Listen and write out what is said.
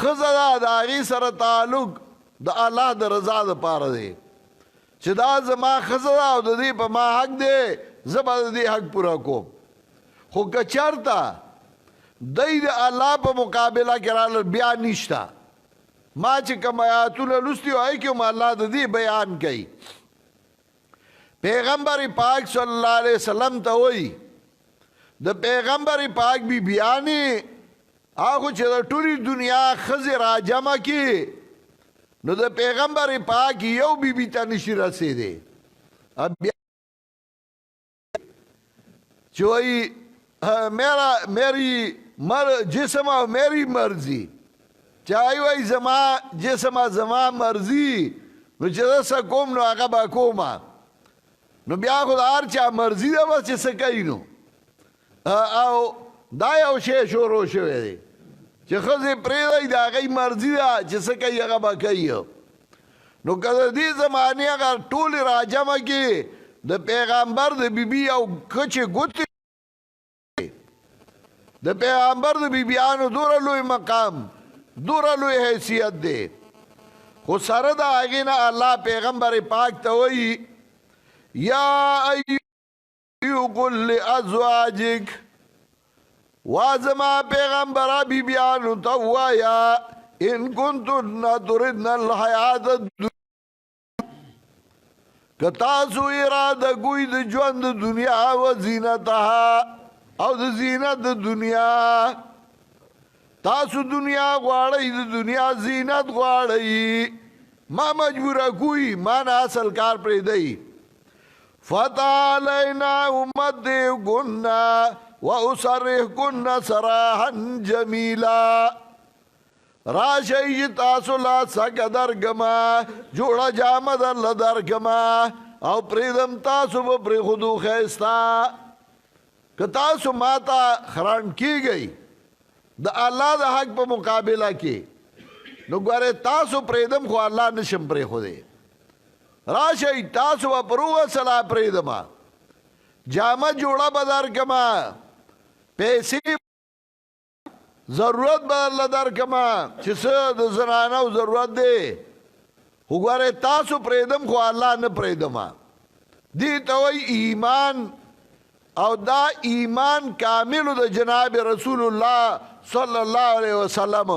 ښځه ده د هغې سره تعلق د الله د رضا دپاره دی چې دا زما ښځه ده او د دې په ما حق دی زه به د دې حق پوره کوم خو که چېرته دی د الله په مقابله کې راغلل بیا نشته ما چې کوم آیاتونه لوستي وو هغې کې هم الله د دې بیان کوي پیغمبر پاک صلی الله علیه وسلم ته وایي د پیغمبر پاک بی بیانې هغه چې د ټولې دنیا ښځې راجمع کړي نو د پیغمبر پاک یو بی بی ته نشي رسېدی چې وایي میری جسم او میری مرضی چاہی وای زما جسم زما مرضی نو چې زه څه کوم نو هغه به کومه نو بیا خو د هر چا مرضي ده بس چې څه کوي نو او دا یو شی شروع شوی دی چې ښځې پرېږدئ د هغې مرضي ده چې څه کوي هغه به کوي نو که د دې زمانې هغه ټولې راجمع کړي د پیغمبر د بیبي او کچې ګوتې د پیغمبر د بیبیانو دوره لوی مقام دوره لوی حیثیت دی خو سره د هغې نه الله پیغمبر پاک ته وایي یا ایو قل لازواجک وازما پیغمبر بیبیانو ته ووایه ان کنتن تردن الحیات الدنیا که تاسو اراده کوئ د ژوند د دنیا و زینتها او د زینت د دنیا تاسو دنیا غواړئ د دنیا زینت غواړئ ما مجبوره کوئ ما نه اصل کار پرېږدئ فتعالینا امتعکن واسرحکن سراحا جمیلا راشئ چې تاسو لا څکه درکمه جوړه جامه درله درکمه او پرېږدم تاسو به پرېښودو ښایسته که تاسو ما ته خران کېږئ د الله د حق په مقابله کې نو ګورئ تاسو پرېږدم خو الله نشم پرېښودی راشئ تاسو به پر هغه سلا پرېږدمه جامه جوړه به درکمه پیسې ضرورت به درله درکمه چې څه د زنانو ضرورت دی خو ګورئ تاسو پرېږدم خو الله نه پرېږدمه دې ته وایي ایمان او دا ایمان کاملو د جناب رسول الله صلی الله علیه وسلم